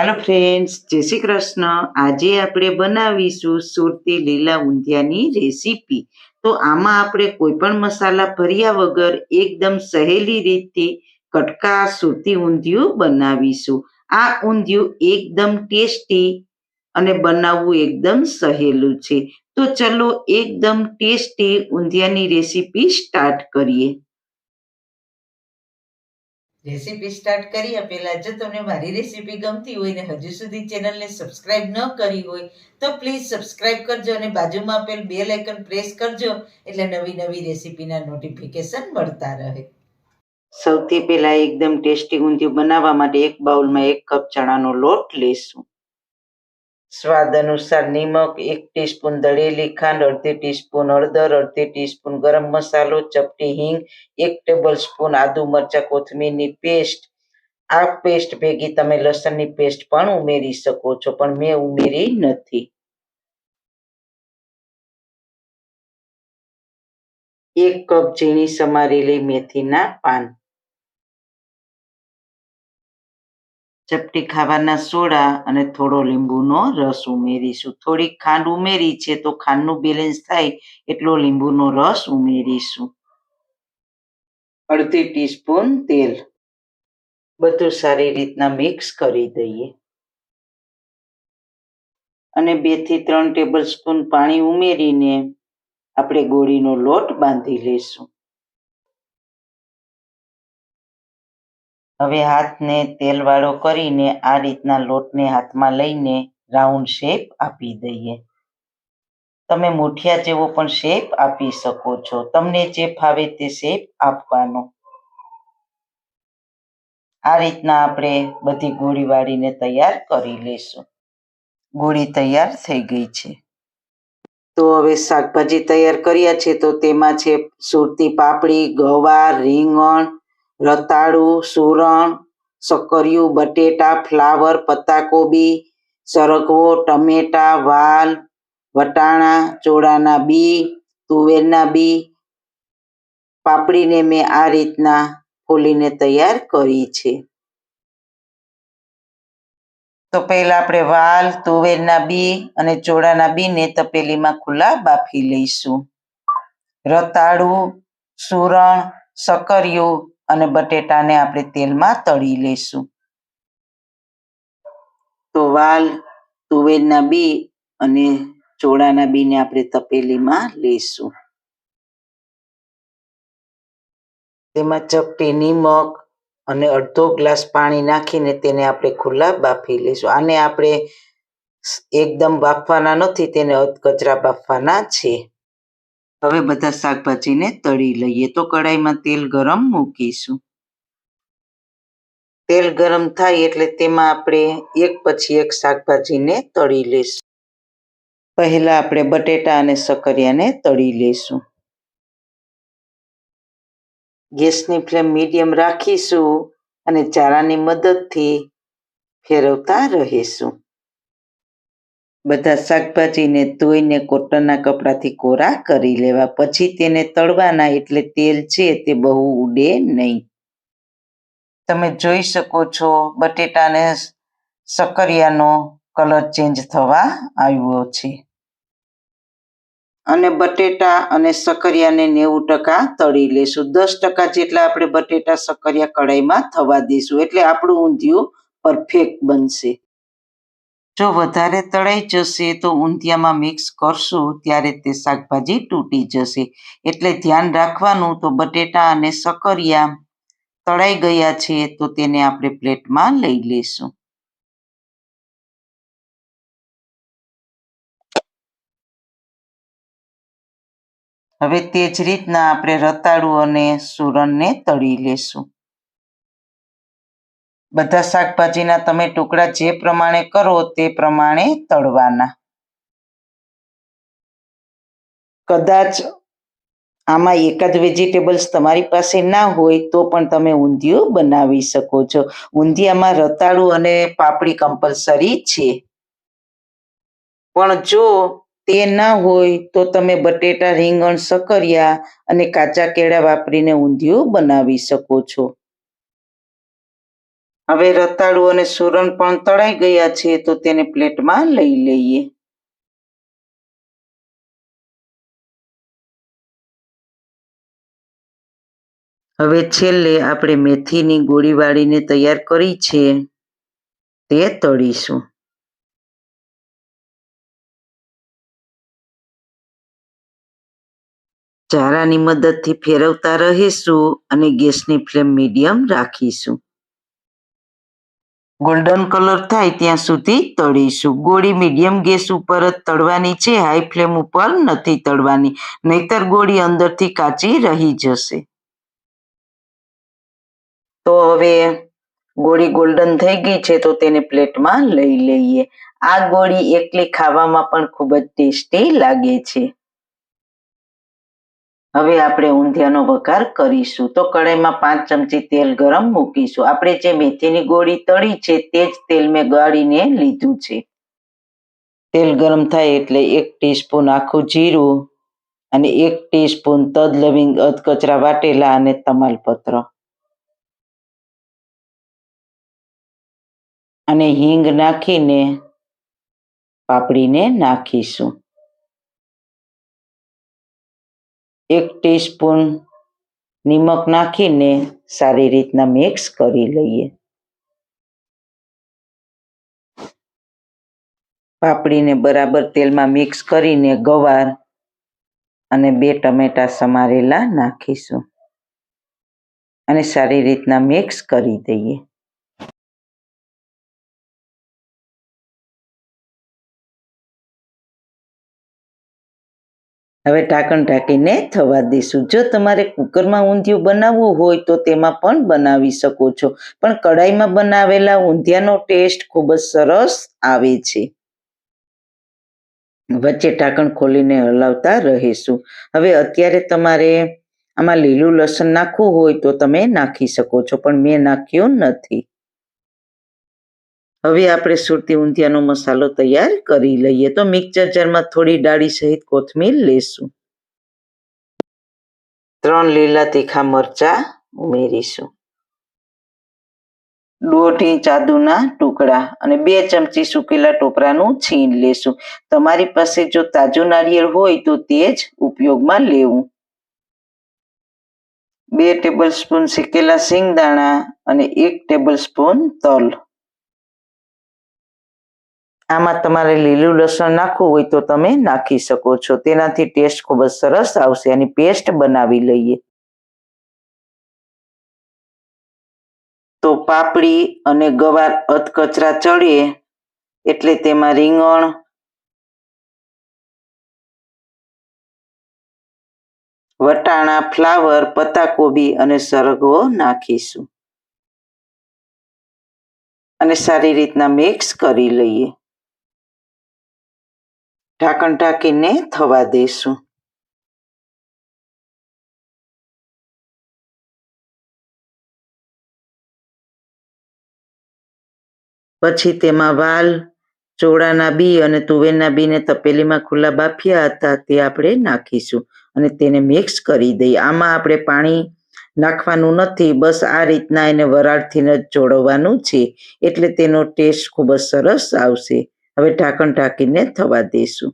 હાલો friends, જય શ્રી કૃષ્ણ. આજે આપણે બનાવીશું સુરતી લીલા ઊંધિયાની રેસીપી. તો આમાં આપણે કોઈ પણ મસાલા ભર્યા વગર એકદમ સહેલી રીતથી કટકા સુરતી ઊંધિયું બનાવીશું. આ ઊંધિયું એકદમ ટેસ્ટી અને બનાવવું એકદમ સહેલું છે. તો ચલો એકદમ ટેસ્ટી ઊંધિયાની રેસીપી સ્ટાર્ટ કરીએ. રેસીપી સ્ટાર્ટ કર્યા પહેલા જો તમને મારી રેસીપી ગમતી હોય ને હજુ સુધી ચેનલને સબસ્ક્રાઇબ ન કરી હોય તો પ્લીઝ સબસ્ક્રાઇબ કરજો અને બાજુમાં આપેલ બેલ આઇકન પ્રેસ કરજો એટલે નવી નવી રેસીપીના નોટિફિકેશન મળતા રહે. સૌથી પહેલા એકદમ ટેસ્ટી ઊંધિયું બનાવવા માટે એક બાઉલમાં 1 કપ ચણાનો લોટ લેશું. સ્વાદ અનુસાર નિમક, 1 ટીસ્પૂન દળેલી ખાંડ, 1/2 ટીસ્પૂન હળદર, 1/2 ટીસ્પૂન ગરમ મસાલો, ચપટી હિંગ, 1 ટેબલ સ્પૂન આદુ મરચાં કોથમીરની પેસ્ટ. આ પેસ્ટ ભેગી તમે લસણની પેસ્ટ પણ ઉમેરી શકો છો, પણ મેં ઉમેરી નથી. 1 કપ ઝીણી સમારેલી મેથીના પાન, ચપટી ખાવાના સોડા અને થોડો લીંબુનો રસ ઉમેરીશું. થોડીક ખાંડ ઉમેરી છે તો ખાંડનું બેલેન્સ થાય એટલો લીંબુનો રસ ઉમેરીશું. 1/2 ટીસ્પૂન તેલ. બધું સારી રીતના મિક્સ કરી દઈએ અને 2 થી 3 ટેબલ સ્પૂન પાણી ઉમેરીને આપણે ગોળીનો લોટ બાંધી લેશું. હવે હાથને તેલવાળો કરીને આ રીતના લોટને હાથમાં લઈને રાઉન્ડ શેપ આપી દઈએ. તમે મુઠિયા જેવો પણ શેપ આપી શકો છો. તમને જે ફાવે તે શેપ આપવાનો. આ રીતના આપણે બધી ગોળી વાળીને તૈયાર કરી લેશું. ગોળી તૈયાર થઈ ગઈ છે. તો હવે શાકભાજી તૈયાર કર્યા છે. તો તેમાં છે સુરતી પાપડી, ગવાર, રીંગણ, રતાળું, સુરણ, સક્કરિયું, બટેટા, ફ્લાવર, પત્તાકોબી, સરગવો, ટમેટા, વાલ, વટાણા, ચોળાના બી, તુવેરના બી. પાપડીને મેં આ રીતના ફોલીને તૈયાર કરી છે. તો પહેલા આપણે વાલ, તુવેરના બી અને ચોળાના બીને તપેલીમાં ખુલ્લા બાફી લઈશું. રતાળું, સુરણ, સક્કરિયું અને બટેટાને આપણે તેલમાં તળી લઈશું. તો વાલ, તુવેરના બી અને ચોળાના બીને આપણે તપેલીમાં લઈશું. તેમાં ચપટી નિમક અને અડધો ગ્લાસ પાણી નાખીને તેને આપણે ખુલ્લા બાફી લઈશું. આને આપણે એકદમ બાફવાના નથી, તેને અધકચરા બાફવાના છે. હવે બધા શાકભાજીને તળી લઈએ. તો કડાઈમાં તેલ ગરમ મૂકીશું. તેલ ગરમ થાય એટલે તેમાં આપણે એક પછી એક શાકભાજીને તળી લઈશું. પહેલા આપણે બટેટા અને સક્કરિયાને તળી લઈશું. ગેસની ફ્લેમ મીડિયમ રાખીશું અને ચારાની મદદથી ફેરવતા રહીશું. બધા શાકભાજીને ધોઈને કોટનના કપડાથી કોરા કરી લેવા. પછી તેને તળવાના એટલે તેલ છે તે બહુ ઉડે નહીં. તમે જોઈ શકો છો બટેટા અને સક્કરિયાનો કલર ચેન્જ થવા આવ્યો છે. અને બટેટા અને સક્કરિયાને 90% તળી લેશું. 10% જેટલા આપણે બટેટા સક્કરિયા કઢાઈમાં થવા દઈશું એટલે આપણું ઊંધિયું પરફેક્ટ બનશે. જો વધારે તળાઈ જશે તો ઊંધિયામાં મિક્સ કરશું ત્યારે તે શાકભાજી તૂટી જશે. એટલે ધ્યાન રાખવાનું. તો બટેટા અને સક્કરિયા તળાઈ ગયા છે તો તેને આપણે પ્લેટમાં લઈ લઈશું. હવે તે જ રીતના આપણે રતાળું અને સુરણને તળી લેશું. બધા શાકભાજીના તમે ટુકડા જે પ્રમાણે કરો તે પ્રમાણે તળવાના. કદાચ આમાં એકાદ વેજીટેબલ્સ તમારી પાસે ના હોય તો પણ તમે ઊંધિયું બનાવી શકો છો. ઊંધિયામાં રતાળું અને પાપડી કમ્પલસરી છે. પણ જો તે ના હોય તો તમે બટેટા, રીંગણ, સક્કરિયા અને કાચા કેળા વાપરીને ઊંધિયું બનાવી શકો છો. હવે રતાળુ અને સુરણ પણ તળાઈ ગયા છે તો તેને પ્લેટમાં લઈ લઈએ. હવે છેલ્લે આપણે મેથીની ગોળી વાળીને તૈયાર કરી છે તે તળીશું. ચારાની મદદથી ફેરવતા રહીશું અને ગેસની ફ્લેમ મીડિયમ રાખીશું. ગોલ્ડન કલર થાય ત્યાં સુધી તળીશું. ગોળી મીડિયમ ગેસ ઉપર જ તળવાની છે, હાઈ ફ્લેમ ઉપર નથી તળવાની, નહીતર ગોળી અંદરથી કાચી રહી જશે. તો હવે ગોળી ગોલ્ડન થઈ ગઈ છે તો તેને પ્લેટમાં લઈ લઈએ. આ ગોળી એકલી ખાવામાં પણ ખૂબ જ ટેસ્ટી લાગે છે. હવે આપણે ઊંધિયાનો વઘાર કરીશું. તો કઢાઈમાં 5 ચમચી તેલ ગરમ મૂકીશું. આપણે જે મેથીની ગોળી તળી છે તે જ તેલ મેં ગાળીને લીધું છે. તેલ ગરમ થાય એટલે 1 ટીસ્પૂન આખું જીરું અને 1 ટીસ્પૂન તજ, લવિંગ, અધકચરા વાટેલા અને તમાલપત્ર અને હિંગ નાખીને પાપડીને નાખીશું. 1 ટીસ્પૂન નિમક નાખીને સારી રીતના મિક્સ કરી લઈએ. પાપડીને બરાબર તેલમાં મિક્સ કરીને ગવાર અને 2 ટમેટા સમારેલા નાખીશું અને સારી રીતના મિક્સ કરી દઈએ. હવે ઢાંકણ ઢાંકીને થવા દઈશું. જો તમારે કુકરમાં ઊંધિયું બનાવવું હોય તો તેમાં પણ બનાવી શકો છો, પણ કઢાઈમાં બનાવેલા ઊંધિયાનો ટેસ્ટ ખૂબ જ સરસ આવે છે. વચ્ચે ઢાંકણ ખોલીને હલાવતા રહીશું. હવે અત્યારે તમારે આમાં લીલું લસણ નાખવું હોય તો તમે નાખી શકો છો, પણ મેં નાખ્યું નથી. હવે આપણે સુરતી ઊંધિયાનો મસાલો તૈયાર કરી લઈએ. તો મિક્સર જારમાં થોડી ડાળી સહિત કોથમીર લેશું. 3 લીલા તીખા મરચાં ઉમેરીશું. 1/2 ઇંચ આદુના ટુકડા અને 2 ચમચી સૂકેલા ટોપરાનું છીણ લેશું. તમારી પાસે જો તાજું નારિયેળ હોય તો તે જ ઉપયોગમાં લેવું. 2 ટેબલસ્પૂન શેકેલા સિંગદાણા અને 1 ટેબલસ્પૂન તલ. આમાં તમારે લીલું લસણ નાખવું હોય તો તમે નાખી શકો છો. તેનાથી ટેસ્ટ ખૂબ જ સરસ આવશે. અને પેસ્ટ બનાવી લઈએ. તો પાપડી અને ગવાર અધકચરા ચડીએ એટલે તેમાં રીંગણ, વટાણા, ફ્લાવર, પત્તાકોબી અને સરગવો નાખીશું અને સારી રીતના મિક્સ કરી લઈએ. ઢાંકણ ઢાંકીને થવા દઈશું. પછી તેમાં વાલ, ચોળાના બી અને તુવેરના બીને તપેલીમાં ખુલ્લા બાફ્યા હતા તે આપણે નાખીશું અને તેને મિક્સ કરી દઈએ. આમાં આપણે પાણી નાખવાનું નથી, બસ આ રીતના એને વરાળથી જ ચોળવવાનું છે એટલે તેનો ટેસ્ટ ખૂબ જ સરસ આવશે. હવે ઢાંકણ ઢાંકીને થવા દઈશું.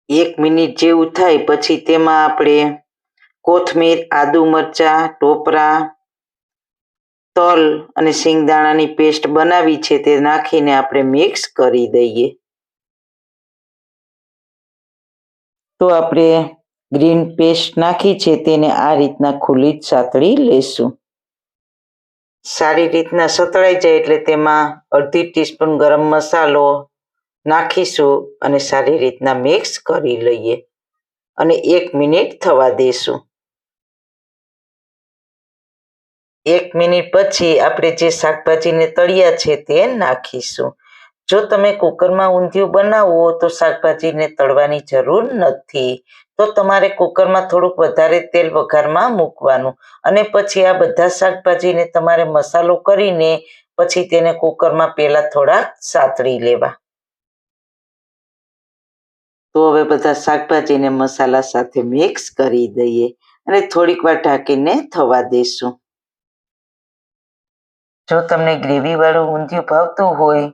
1 મિનિટ જેવું થાય પછી તેમાં આપણે કોથમીર, આદુ, મરચાં, ટોપરા, તલ અને સિંગદાણાની પેસ્ટ બનાવી છે તે નાખીને આપણે મિક્સ કરી દઈએ. તો આપણે ગ્રીન પેસ્ટ નાખી છે તેને આ રીતના ખુલ્લી જ સાતળી લેશું. સારી રીતના સતળાઈ જાય એટલે તેમાં 1/2 ટીસ્પૂન ગરમ મસાલો નાખીશું અને સારી રીતના મિક્સ કરી લઈએ અને 1 મિનિટ થવા દઈશું. 1 મિનિટ પછી આપણે જે શાકભાજીને તળ્યા છે તે નાખીશું. જો તમે કુકરમાં ઊંધિયું બનાવો તો શાકભાજીને તળવાની જરૂર નથી. તો તમારે કુકરમાં થોડુંક વધારે તેલ વઘારમાં મૂકવાનું અને પછી આ બધા શાકભાજીને તમારે મસાલો કરીને પછી તેને કુકરમાં પહેલા થોડાક સાતળી લેવા. તો હવે બધા શાકભાજીને મસાલા સાથે મિક્સ કરી દઈએ અને થોડીક વાર ઢાંકીને થવા દઈશું. જો તમને ગ્રેવીવાળું ઊંધિયું ભાવતું હોય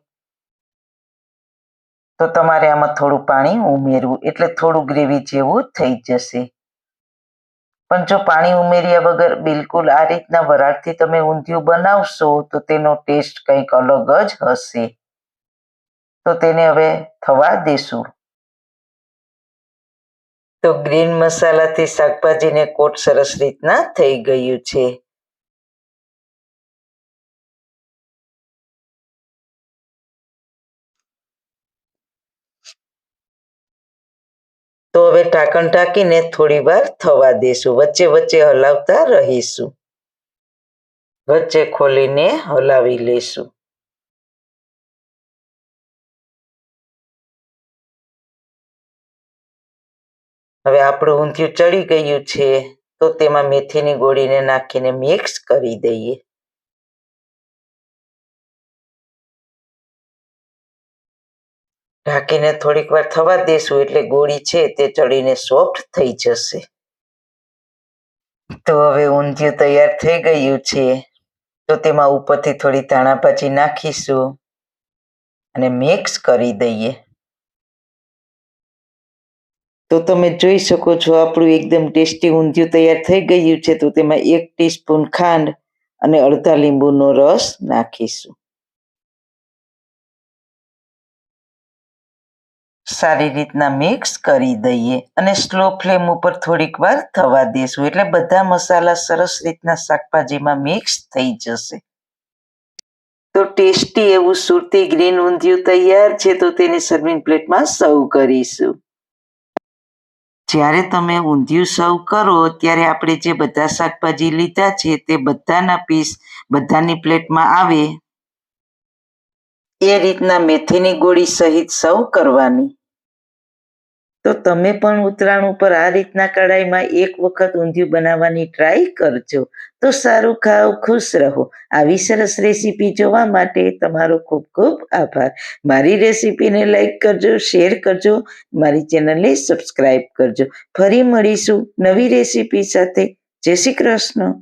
તો તમારે આમાં થોડું પાણી ઉમેરવું, એટલે થોડું ગ્રેવી જેવું થઈ જશે. પણ જો પાણી ઉમેર્યા વગર બિલકુલ આ રીતના વરાળથી તમે ઊંધિયું બનાવશો તો તેનો ટેસ્ટ કંઈક અલગ જ હશે. તો તેને હવે થવા દેશું. તો ગ્રીન મસાલાથી શાકભાજીને કોટ સરસ રીતના થઈ ગયું છે. તો હવે ઢાંકણ ઢાંકીને થોડી વાર થવા દેશું. વચ્ચે વચ્ચે હલાવતા રહીશું. વચ્ચે ખોલીને હલાવી લઈશું. હવે આપણું ઊંધિયું ચડી ગયું છે તો તેમાં મેથીની ગોળીને નાખીને મિક્સ કરી દઈએ. ઢાંકીને થોડીક વાર થવા દેશું એટલે ગોળી છે તે ચડીને સોફ્ટ થઈ જશે. તો હવે ઊંધિયું તૈયાર થઈ ગયું છે. તો તેમાં ઉપરથી થોડી ધાણા ભાજી નાખીશું અને મિક્સ કરી દઈએ. તો તમે જોઈ શકો છો આપણું એકદમ ટેસ્ટી ઊંધિયું તૈયાર થઈ ગયું છે. તો તેમાં 1 ટીસ્પૂન ખાંડ અને અડધા લીંબુનો રસ નાખીશું. સારી રીતના મિક્સ કરી દઈએ અને સ્લો ફ્લેમ ઉપર થોડીક વાર થવા દેશું, એટલે બધા મસાલા સરસ રીતના શાકભાજીમાં મિક્સ થઈ જશે. તો ટેસ્ટી એવું સુરતી ગ્રીન ઊંધિયું તૈયાર છે. તો તેને સર્વિંગ પ્લેટમાં સર્વ કરીશું. જ્યારે તમે ઊંધિયું સર્વ કરો ત્યારે આપણે જે બધા શાકભાજી લીધા છે તે બધાના પીસ બધાની પ્લેટમાં આવે એ રીતના મેથીની ગોળી સહિત સર્વ કરવાની. તો તમે પણ ઉતરાણ ઉપર આ રીતના કડાઈમાં એક વખત ઊંધિયું બનાવવાની ટ્રાય કરજો. તો સારું ખાઓ, ખુશ રહો. આવી સરસ રેસીપી જોવા માટે તમારો ખૂબ ખૂબ આભાર. મારી રેસીપીને લાઈક કરજો, શેર કરજો, મારી ચેનલને સબસ્ક્રાઈબ કરજો. ફરી મળીશું નવી રેસીપી સાથે. જય શ્રી કૃષ્ણ.